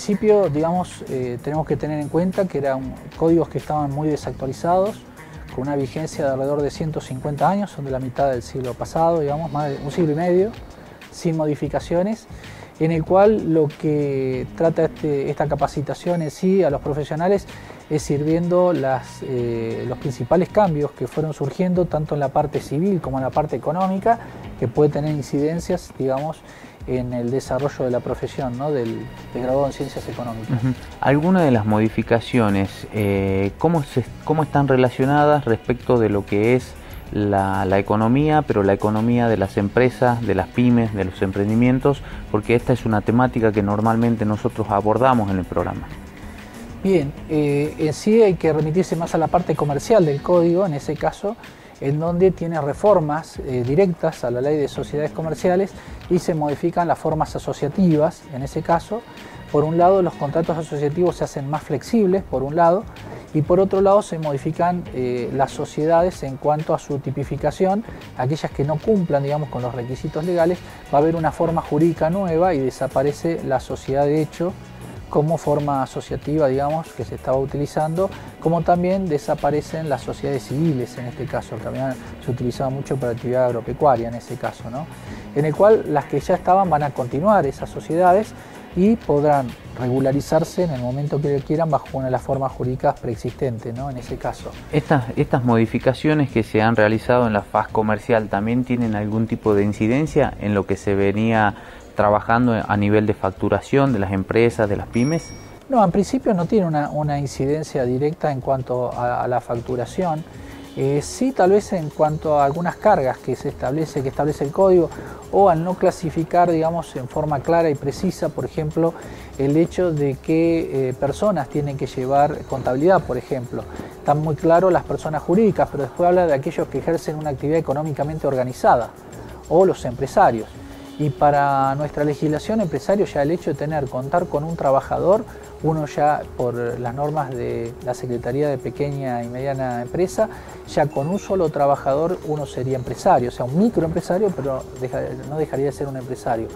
principio, digamos, tenemos que tener en cuenta que eran códigos que estaban muy desactualizados, con una vigencia de alrededor de 150 años, son de la mitad del siglo pasado, digamos, más de un siglo y medio, sin modificaciones, en el cual lo que trata esta capacitación en sí a los profesionales es ir viendo los principales cambios que fueron surgiendo tanto en la parte civil como en la parte económica, que puede tener incidencias, digamos, en el desarrollo de la profesión, ¿no? del graduado en Ciencias Económicas. Algunas de las modificaciones, ¿cómo están relacionadas respecto de lo que es la economía, pero la economía de las empresas, de las pymes, de los emprendimientos? Porque esta es una temática que normalmente nosotros abordamos en el programa. Bien, en sí hay que remitirse más a la parte comercial del código, en ese caso, en donde tiene reformas directas a la ley de sociedades comerciales y se modifican las formas asociativas, en ese caso. Por un lado, los contratos asociativos se hacen más flexibles, por un lado, y por otro lado se modifican las sociedades en cuanto a su tipificación. Aquellas que no cumplan, digamos, con los requisitos legales, va a haber una forma jurídica nueva y desaparece la sociedad de hecho como forma asociativa, digamos, que se estaba utilizando, como también desaparecen las sociedades civiles, en este caso, que también se utilizaba mucho para actividad agropecuaria, en ese caso, ¿no? En el cual las que ya estaban van a continuar esas sociedades y podrán regularizarse en el momento que quieran bajo una de las formas jurídicas preexistentes, ¿no? En ese caso. ¿Estas modificaciones que se han realizado en la faz comercial también tienen algún tipo de incidencia en lo que se venía trabajando a nivel de facturación de las empresas, de las pymes? No, en principio no tiene una incidencia directa en cuanto a la facturación. Sí, tal vez en cuanto a algunas cargas que establece el código, o al no clasificar, digamos, en forma clara y precisa, por ejemplo, el hecho de que personas tienen que llevar contabilidad, por ejemplo. Están muy claro las personas jurídicas, pero después habla de aquellos que ejercen una actividad económicamente organizada, o los empresarios. Y para nuestra legislación empresario, ya el hecho de contar con un trabajador, uno ya por las normas de la Secretaría de Pequeña y Mediana Empresa, ya con un solo trabajador uno sería empresario, o sea, un microempresario, pero no dejaría de ser un empresario.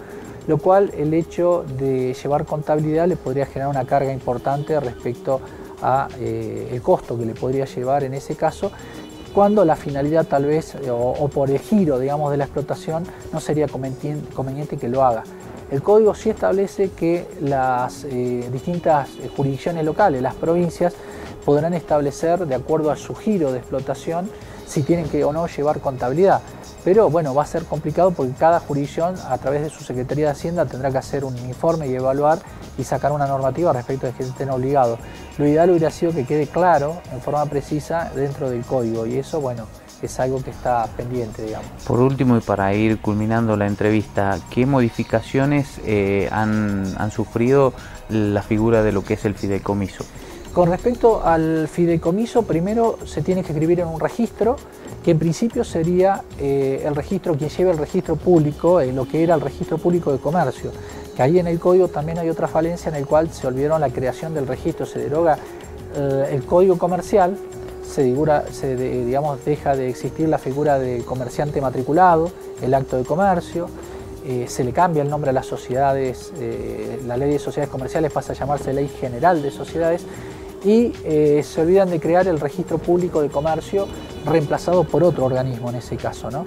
Lo cual el hecho de llevar contabilidad le podría generar una carga importante respecto a el costo que le podría llevar en ese caso, cuando la finalidad tal vez, o por el giro, digamos, de la explotación, no sería conveniente que lo haga. El código sí establece que las distintas jurisdicciones locales, las provincias, podrán establecer, de acuerdo a su giro de explotación, si tienen que o no llevar contabilidad. Pero bueno, va a ser complicado porque cada jurisdicción, a través de su Secretaría de Hacienda, tendrá que hacer un informe y evaluar y sacar una normativa respecto de que estén obligados. Lo ideal hubiera sido que quede claro, en forma precisa, dentro del código, y eso, bueno, es algo que está pendiente, digamos. Por último, y para ir culminando la entrevista, ¿qué modificaciones han sufrido la figura de lo que es el fideicomiso? Con respecto al fideicomiso, primero se tiene que escribir en un registro, que en principio sería el registro, quien lleve el registro público, lo que era el registro público de comercio, que ahí en el código también hay otra falencia en el cual se olvidaron la creación del registro, se deroga el código comercial, digamos, deja de existir la figura de comerciante matriculado, el acto de comercio, se le cambia el nombre a las sociedades, la ley de sociedades comerciales pasa a llamarse Ley General de Sociedades, y se olvidan de crear el registro público de comercio reemplazado por otro organismo en ese caso, ¿no?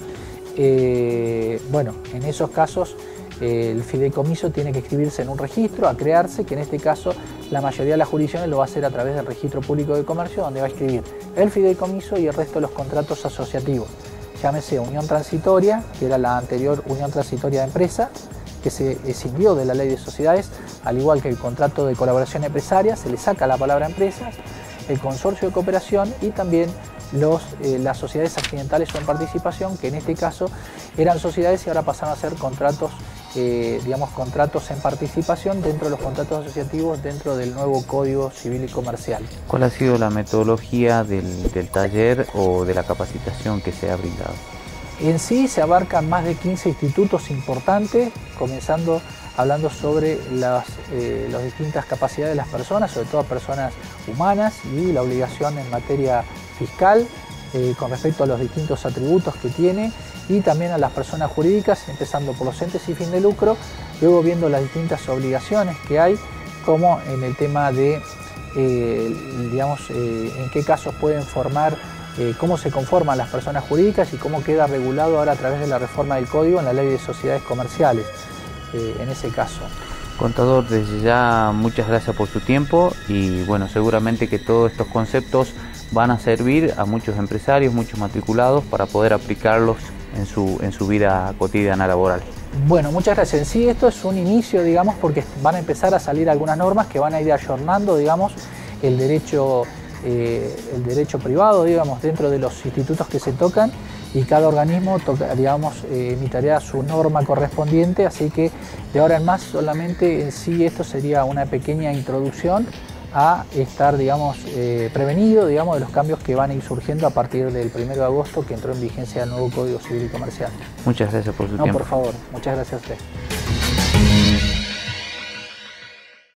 Bueno, en esos casos el fideicomiso tiene que escribirse en un registro, a crearse, que en este caso la mayoría de las jurisdicciones lo va a hacer a través del registro público de comercio, donde va a escribir el fideicomiso y el resto de los contratos asociativos. Llámese unión transitoria, que era la anterior unión transitoria de empresa, que se escindió de la ley de sociedades, al igual que el contrato de colaboración empresaria, se le saca la palabra empresas, el consorcio de cooperación y también las sociedades accidentales o en participación, que en este caso eran sociedades y ahora pasaron a ser contratos, digamos, contratos en participación dentro de los contratos asociativos dentro del nuevo Código Civil y Comercial. ¿Cuál ha sido la metodología del taller o de la capacitación que se ha brindado? En sí se abarcan más de 15 institutos importantes, comenzando hablando sobre las distintas capacidades de las personas, sobre todo personas humanas, y la obligación en materia fiscal con respecto a los distintos atributos que tiene, y también a las personas jurídicas, empezando por los entes sin fin de lucro, luego viendo las distintas obligaciones que hay como en el tema de, en qué casos pueden formar, cómo se conforman las personas jurídicas y cómo queda regulado ahora a través de la reforma del Código en la Ley de Sociedades Comerciales, en ese caso. Contador, desde ya muchas gracias por su tiempo y bueno, seguramente que todos estos conceptos van a servir a muchos empresarios, muchos matriculados para poder aplicarlos en su vida cotidiana laboral. Bueno, muchas gracias. En sí esto es un inicio, digamos, porque van a empezar a salir algunas normas que van a ir ayornando, digamos, el derecho privado, digamos, dentro de los institutos que se tocan, y cada organismo emitirá su norma correspondiente, así que de ahora en más solamente en sí esto sería una pequeña introducción a estar, digamos, prevenido, digamos, de los cambios que van a ir surgiendo a partir del 1 de agosto que entró en vigencia el nuevo Código Civil y Comercial. Muchas gracias por su tiempo. No, por favor, muchas gracias a usted.